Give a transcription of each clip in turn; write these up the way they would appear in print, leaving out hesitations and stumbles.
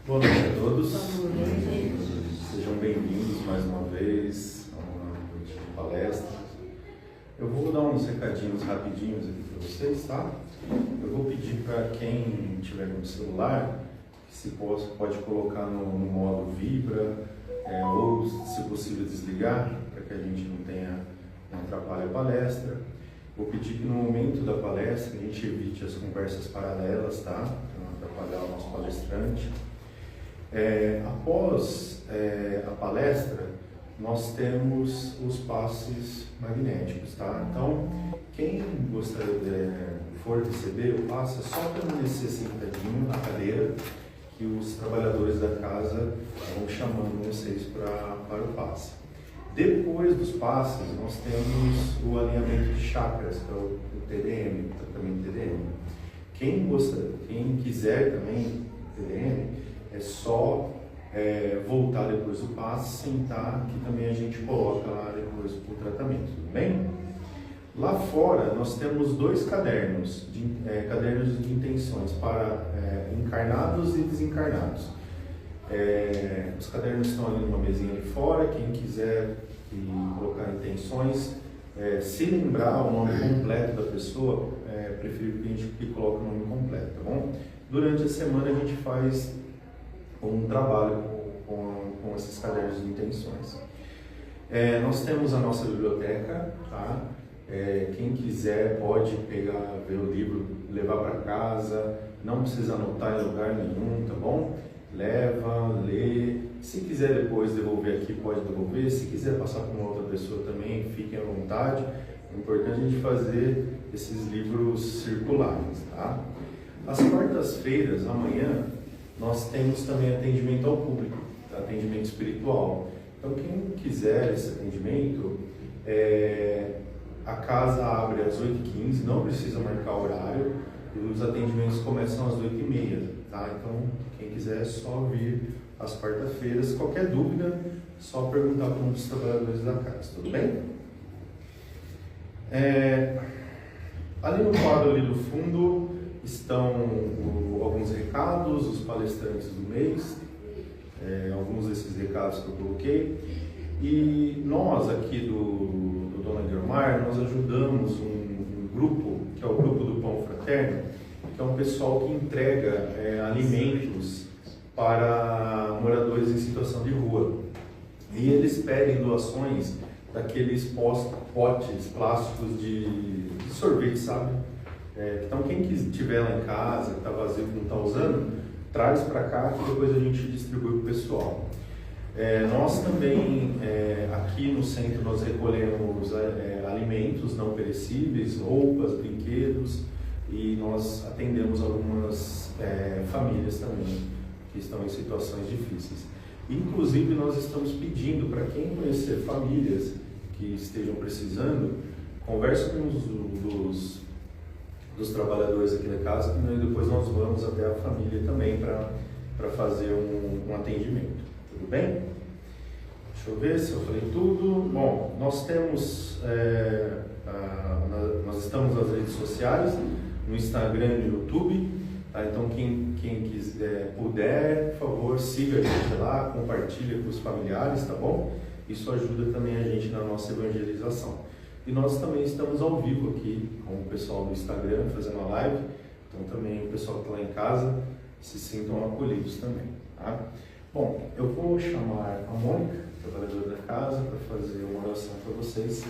Boa noite a todos. Sejam bem-vindos mais uma vez a uma noite de palestra. Eu vou dar uns recadinhos rapidinhos aqui para vocês, tá? Eu vou pedir para quem tiver com o celular, que se pode colocar no modo vibra, ou, se possível, desligar, para que a gente não atrapalhe a palestra. Vou pedir que no momento da palestra a gente evite as conversas paralelas, tá? Para não atrapalhar o nosso palestrante. Após a palestra, nós temos os passes magnéticos, tá? Então, quem for receber o passe, é só permanecer sentadinho na cadeira, que os trabalhadores da casa vão chamando vocês para o passe. Depois dos passes, nós temos o alinhamento de chakras, que é o TDM, o tratamento TDM. Quem quiser também TDM, é só voltar depois do passe, sentar, que também a gente coloca lá depois o tratamento, tudo bem? Lá fora, nós temos dois cadernos de intenções para encarnados e desencarnados. Os cadernos estão ali numa mesinha ali fora. Quem quiser colocar intenções, se lembrar o nome completo da pessoa, prefiro que a gente coloque o nome completo, tá bom? Durante a semana a gente faz um trabalho com esses cadernos de intenções. Nós temos a nossa biblioteca, tá? Quem quiser pode pegar, ver o livro, levar para casa, não precisa anotar em lugar nenhum, tá bom? Leva, lê, se quiser depois devolver aqui, pode devolver, se quiser passar para uma outra pessoa também, fiquem à vontade. É importante a gente fazer esses livros circulares, tá? Às quartas-feiras, amanhã, nós temos também atendimento ao público, tá? Atendimento espiritual. Então, quem quiser esse atendimento, a casa abre às 8h15, não precisa marcar horário, e os atendimentos começam às 8h30, tá? Então, quem quiser é só vir às quartas-feiras. Qualquer dúvida, só perguntar para um dos trabalhadores da casa, tudo bem? Ali no quadro ali do fundo estão alguns recados, os palestrantes do mês, alguns desses recados que eu coloquei. E nós aqui do Dona Guilmar, nós ajudamos um grupo, que é o grupo do Pão Fraterno, que é um pessoal que entrega alimentos para moradores em situação de rua. E eles pedem doações daqueles potes plásticos de sorvete, sabe? Então quem tiver lá em casa, que está vazio, que não está usando, traz para cá, que depois a gente distribui para o pessoal. Nós também, aqui no centro, nós recolhemos alimentos não perecíveis, roupas, brinquedos, e nós atendemos algumas famílias também que estão em situações difíceis. Inclusive, nós estamos pedindo para quem conhecer famílias que estejam precisando, converse com dos trabalhadores aqui da casa, que depois nós vamos até a família também para fazer um atendimento. Tudo bem? Deixa eu ver se eu falei tudo. Bom, nós temos, nós estamos nas redes sociais, no Instagram e no YouTube, tá? Então quem puder, por favor, siga a gente lá, compartilha com os familiares, tá bom? Isso ajuda também a gente na nossa evangelização. E nós também estamos ao vivo aqui com o pessoal do Instagram, fazendo a live, então também o pessoal que está lá em casa se sintam acolhidos também, tá? Bom, eu vou chamar a Mônica, trabalhadora da casa, para fazer uma oração para vocês.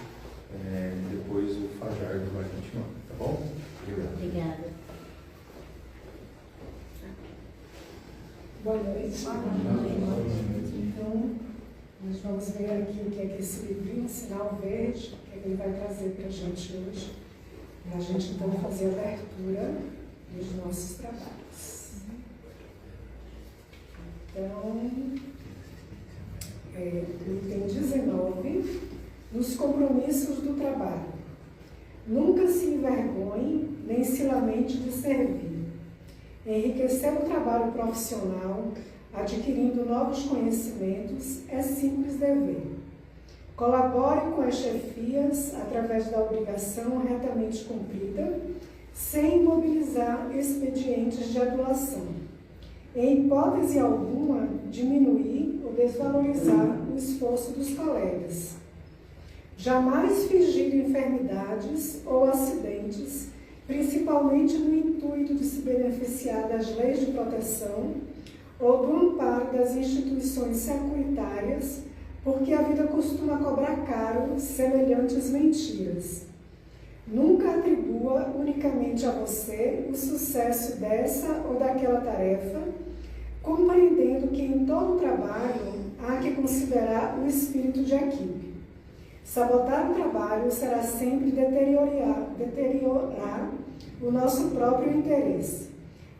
Depois o Fajardo vai continuar, tá bom? Obrigado. Obrigada. Boa noite. Boa noite. Então, nós vamos ver aqui o que é que esse livrinho, Sinal Verde, o que é que ele vai trazer para a gente hoje. E a gente então fazer a abertura dos nossos trabalhos. Então, item 19, nos compromissos do trabalho. Nunca se envergonhe, nem se lamente de servir. Enriquecer o trabalho profissional, adquirindo novos conhecimentos, é simples dever. Colabore com as chefias através da obrigação retamente cumprida, sem mobilizar expedientes de adulação. em hipótese alguma, diminuir ou desvalorizar o esforço dos colegas. Jamais fingir enfermidades ou acidentes, principalmente no intuito de se beneficiar das leis de proteção ou do amparo das instituições securitárias, porque a vida costuma cobrar caro semelhantes mentiras. Nunca atribua unicamente a você o sucesso dessa ou daquela tarefa, compreendendo que em todo trabalho há que considerar o espírito de equipe. Sabotar o trabalho será sempre deteriorar o nosso próprio interesse.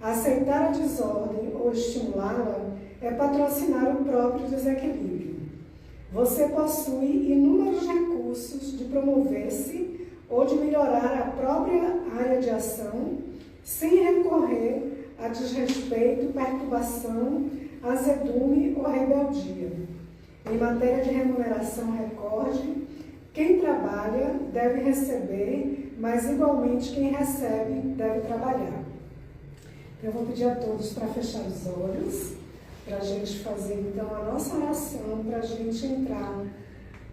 Aceitar a desordem ou estimulá-la é patrocinar o próprio desequilíbrio. Você possui inúmeros recursos de promover-se ou de melhorar a própria área de ação, sem recorrer a desrespeito, perturbação, azedume ou rebeldia. Em matéria de remuneração, recorde: quem trabalha deve receber, mas igualmente quem recebe deve trabalhar. Eu vou pedir a todos para fechar os olhos, para a gente fazer então a nossa oração, para a gente entrar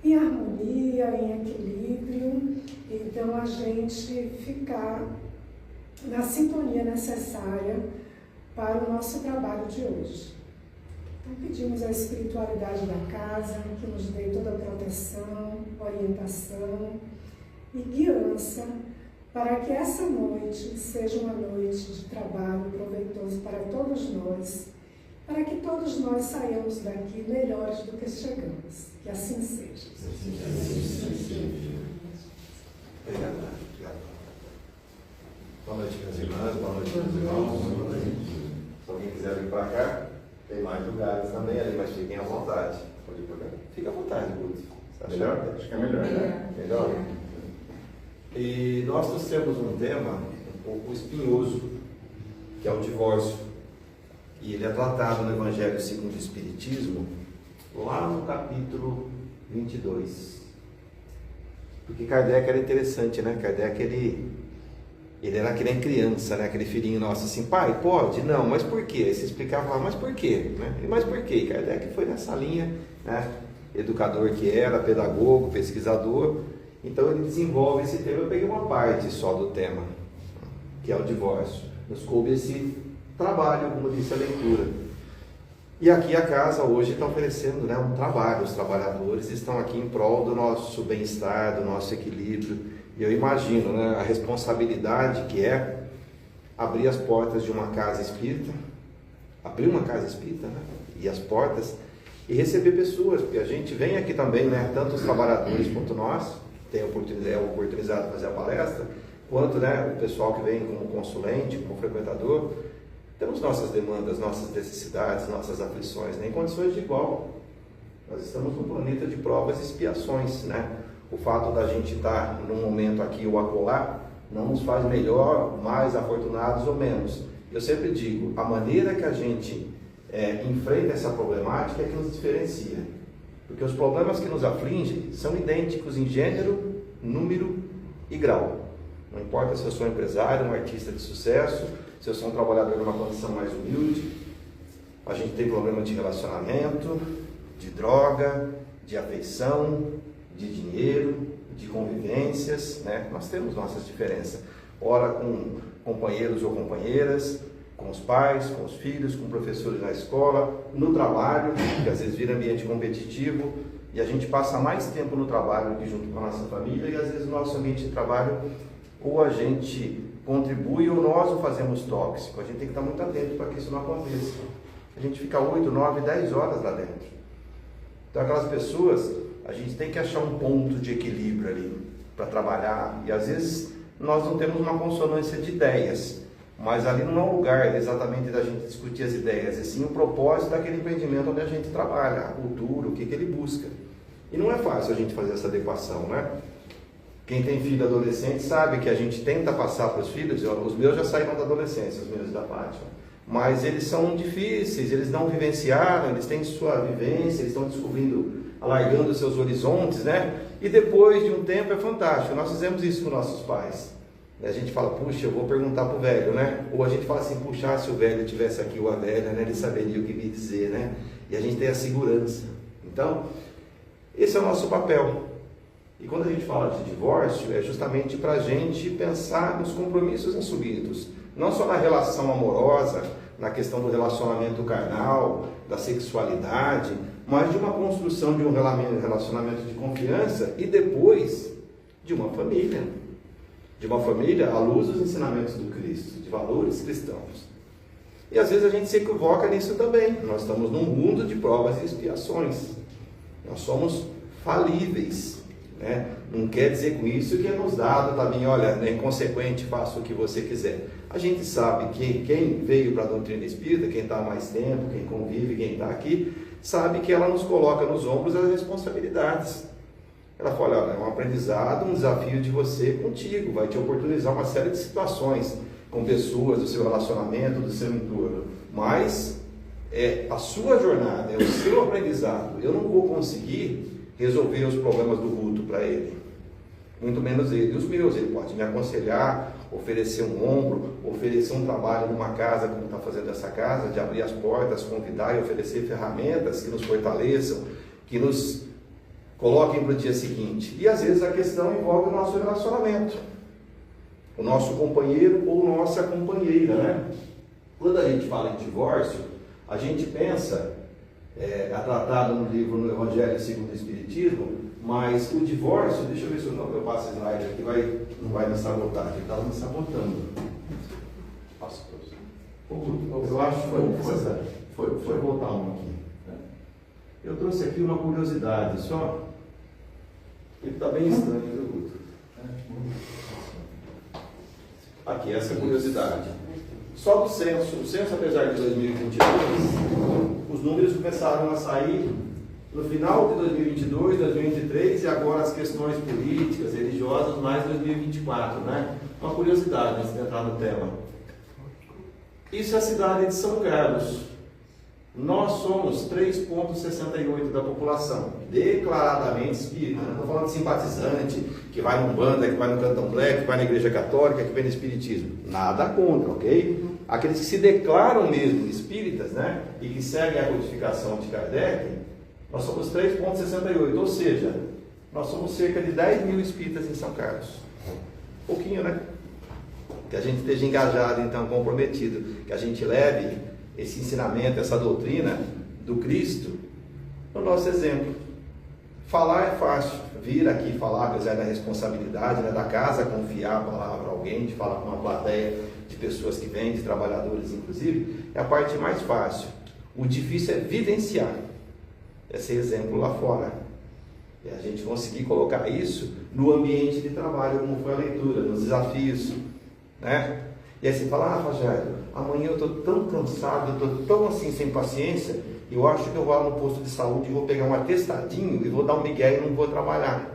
em harmonia, em equilíbrio, então a gente ficar na sintonia necessária para o nosso trabalho de hoje. Então pedimos à espiritualidade da casa que nos dê toda a proteção, orientação e guiança para que essa noite seja uma noite de trabalho proveitoso para todos nós, para que todos nós saiamos daqui melhores do que chegamos. Que assim seja. Obrigado. Boa noite, minhas irmãs, boa noite, meus irmãos. Se alguém quiser vir para cá, tem mais lugares também ali, mas fiquem à vontade. Pode ir para cá. Fica à vontade, Guto. Melhor? Acho que é melhor, né? Melhor? E nós temos um tema um pouco espinhoso, que é o divórcio. E ele é tratado no Evangelho segundo o Espiritismo, lá no capítulo 22. Porque Kardec era interessante, né? Kardec, ele era que nem criança, né? Aquele filhinho nosso assim: pai, pode? Não, mas por quê? Aí você explicava lá: mas por quê? Né? Mas por quê? Kardec foi nessa linha, né? Educador que era, pedagogo, pesquisador. Então ele desenvolve esse tema. Eu peguei uma parte só do tema, que é o divórcio. Nos coube esse trabalho, como disse a leitura. E aqui a casa hoje está oferecendo, né, um trabalho. Os trabalhadores estão aqui em prol do nosso bem-estar, do nosso equilíbrio. E eu imagino, né, a responsabilidade que é abrir as portas de uma casa espírita, abrir uma casa espírita, né, e as portas, e receber pessoas, porque a gente vem aqui também, né, tanto os trabalhadores quanto nós, tem a oportunidade de fazer a palestra, quanto, né, o pessoal que vem como consulente, como frequentador. Temos nossas demandas, nossas necessidades, nossas aflições, né, em condições de igual. Nós estamos num planeta de provas e expiações, né? O fato da gente estar num momento aqui ou acolá não nos faz melhor, mais afortunados ou menos. Eu sempre digo, a maneira que a gente enfrenta essa problemática é que nos diferencia. Porque os problemas que nos afligem são idênticos em gênero, número e grau. Não importa se eu sou um empresário, um artista de sucesso, se eu sou um trabalhador numa condição mais humilde, a gente tem problema de relacionamento, de droga, de afeição, de dinheiro, de convivências, né? Nós temos nossas diferenças. Ora com companheiros ou companheiras, com os pais, com os filhos, com professores na escola, no trabalho, que às vezes vira ambiente competitivo, e a gente passa mais tempo no trabalho que junto com a nossa família, e às vezes o nosso ambiente de trabalho, ou a gente contribui ou nós o fazemos tóxico. A gente tem que estar muito atento para que isso não aconteça. A gente fica 8, 9, 10 horas lá dentro. Então aquelas pessoas, a gente tem que achar um ponto de equilíbrio ali para trabalhar, e às vezes nós não temos uma consonância de ideias, mas ali não é um lugar exatamente da gente discutir as ideias, e sim o propósito daquele empreendimento onde a gente trabalha, a cultura, o que ele busca. E não é fácil a gente fazer essa adequação, né? Quem tem filho adolescente sabe que a gente tenta passar para os filhos, os meus já saíram da adolescência, os meus da Fátima, mas eles são difíceis, eles não vivenciaram, eles têm sua vivência, eles estão descobrindo, alargando seus horizontes, né? E depois de um tempo é fantástico. Nós fizemos isso com nossos pais. A gente fala, puxa, eu vou perguntar para o velho, né? Ou a gente fala assim, puxa, se o velho tivesse aqui ou a velha, né, ele saberia o que me dizer, né? E a gente tem a segurança. Então, esse é o nosso papel. E quando a gente fala de divórcio, é justamente para a gente pensar nos compromissos assumidos. Não só na relação amorosa, na questão do relacionamento carnal, da sexualidade, mas de uma construção de um relacionamento de confiança e depois de uma família. De uma família à luz dos ensinamentos do Cristo, de valores cristãos. E às vezes a gente se equivoca nisso também. Nós estamos num mundo de provas e expiações. Nós somos falíveis, né? Não quer dizer com isso que é nos dado também, olha, é inconsequente, faça o que você quiser. A gente sabe que quem veio para a doutrina espírita, quem está há mais tempo, quem convive, quem está aqui, sabe que ela nos coloca nos ombros as responsabilidades. Ela fala, olha, é um aprendizado, um desafio de você contigo, vai te oportunizar uma série de situações com pessoas, do seu relacionamento, do seu entorno, mas é a sua jornada, é o seu aprendizado. Eu não vou conseguir resolver os problemas do Guto para ele, muito menos ele. Os meus, ele pode me aconselhar, oferecer um ombro, oferecer um trabalho numa casa, como está fazendo essa casa, de abrir as portas, convidar e oferecer ferramentas que nos fortaleçam, que nos coloquem para o dia seguinte. E às vezes a questão envolve o nosso relacionamento, o nosso companheiro ou nossa companheira, né? Quando a gente fala em divórcio, a gente pensa, é tratado no livro no Evangelho segundo o Espiritismo, mas o divórcio, deixa eu ver se eu passo o slide aqui, não vai me sabotar, ele está me sabotando. Nossa, eu acho que foi voltar um aqui. Eu trouxe aqui uma curiosidade só. Ele está bem estranho, viu, Guto? Aqui, essa curiosidade. Só do censo. O censo, apesar de 2022, os números começaram a sair no final de 2022, 2023 e agora as questões políticas, religiosas, mais 2024, né? Uma curiosidade antes de entrar no tema. Isso é a cidade de São Carlos. Nós somos 3,68% da população, declaradamente espírita. Não estou falando de simpatizante, que vai num banda, que vai no candomblé, que vai na igreja católica, que vem no espiritismo. Nada contra, ok? Aqueles que se declaram mesmo espíritas, né? E que seguem a codificação de Kardec, nós somos 3,68%. Ou seja, nós somos cerca de 10 mil espíritas em São Carlos. Pouquinho, né? Que a gente esteja engajado, então, comprometido. Que a gente leve esse ensinamento, essa doutrina do Cristo no nosso exemplo. Falar é fácil, vir aqui falar, apesar da responsabilidade, né, da casa, confiar a palavra a alguém, de falar com uma plateia de pessoas que vêm, de trabalhadores inclusive, é a parte mais fácil. O difícil é vivenciar, é ser exemplo lá fora. É a gente conseguir colocar isso no ambiente de trabalho, como foi a leitura, nos desafios, né? E aí você fala, Rogério, amanhã eu estou tão cansado, eu estou tão assim sem paciência, eu acho que eu vou lá no posto de saúde e vou pegar um atestadinho e vou dar um migué e não vou trabalhar.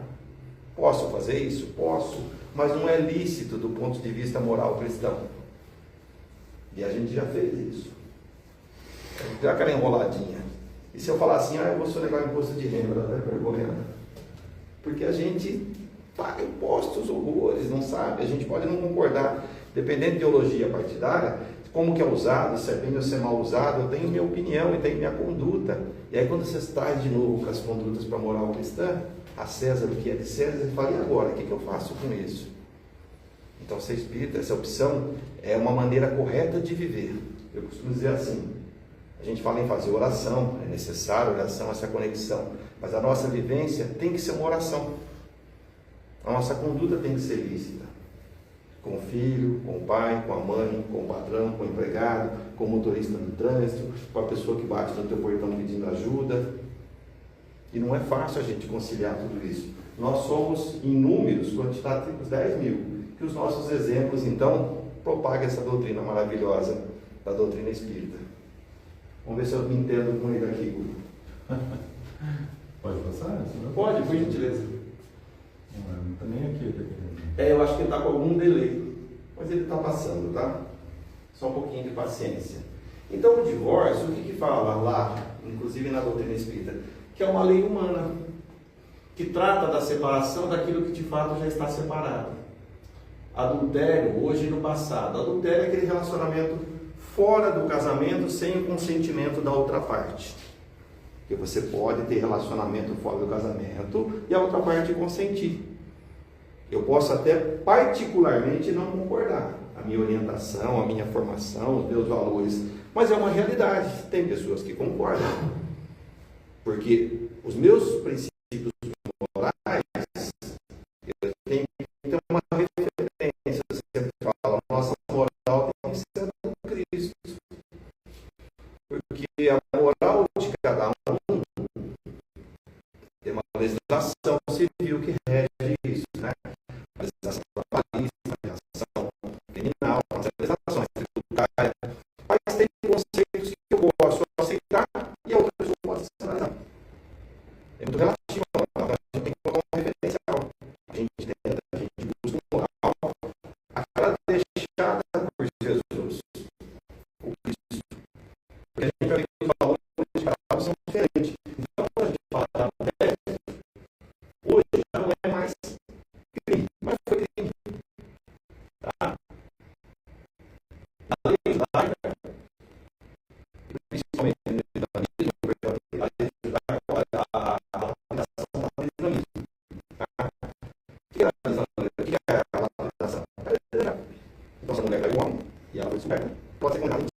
Posso fazer isso? Posso, mas não é lícito do ponto de vista moral cristão. E a gente já fez isso. Já aquela enroladinha. E se eu falar assim, eu vou sonegar o imposto de renda, dá vergonha. Porque a gente paga impostos, horrores, não sabe, a gente pode não concordar. Dependendo de ideologia partidária, como que é usado, se é bem ou se é mal usado, eu tenho minha opinião e tenho minha conduta. E aí quando você traz de novo com as condutas para a moral cristã, a César o que é de César, você fala, e agora? O que eu faço com isso? Então ser espírita, essa opção é uma maneira correta de viver. Eu costumo dizer assim, a gente fala em fazer oração, é necessário oração, essa conexão, mas a nossa vivência tem que ser uma oração. A nossa conduta tem que ser lícita. Com o filho, com o pai, com a mãe, com o patrão, com o empregado, com o motorista no trânsito, com a pessoa que bate no teu portão pedindo ajuda. E não é fácil a gente conciliar tudo isso. Nós somos em números, quantidade de 10 mil, que os nossos exemplos, então, propagam essa doutrina maravilhosa da doutrina espírita. Vamos ver se eu me entendo com ele aqui, Hugo. Pode passar? Pode, por gentileza. Não está nem aqui. Eu acho que ele está com algum delay, mas ele está passando, tá? Só um pouquinho de paciência. Então o divórcio, o que fala lá, inclusive na doutrina espírita? Que é uma lei humana, que trata da separação daquilo que de fato já está separado. adultério hoje e no passado. Adultério é aquele relacionamento fora do casamento sem o consentimento da outra parte. Porque você pode ter relacionamento fora do casamento e a outra parte consentir. Eu posso até particularmente não concordar. A minha orientação, a minha formação, os meus valores. Mas é uma realidade. Tem pessoas que concordam. Porque os meus princípios morais, eu tenho que ter uma referência. Eu sempre falo, a nossa moral tem que ser do Cristo. Porque a moral de cada um tem uma legislação civil que rege isso, né? A legislação trabalhista, a legislação criminal, as legislações tributárias. Mas tem conceitos que eu posso aceitar e outros eu posso aceitar. É muito relativo. A gente tem que colocar um referencial. A gente tenta, a gente busca um moral. Aquela deixada por Jesus, o Cristo. Porque a gente vai ver que os valores de cada um são diferentes. Então, quando a gente fala da mulher, hoje já não é mais crime, mas foi crime. Tá? A lei judaica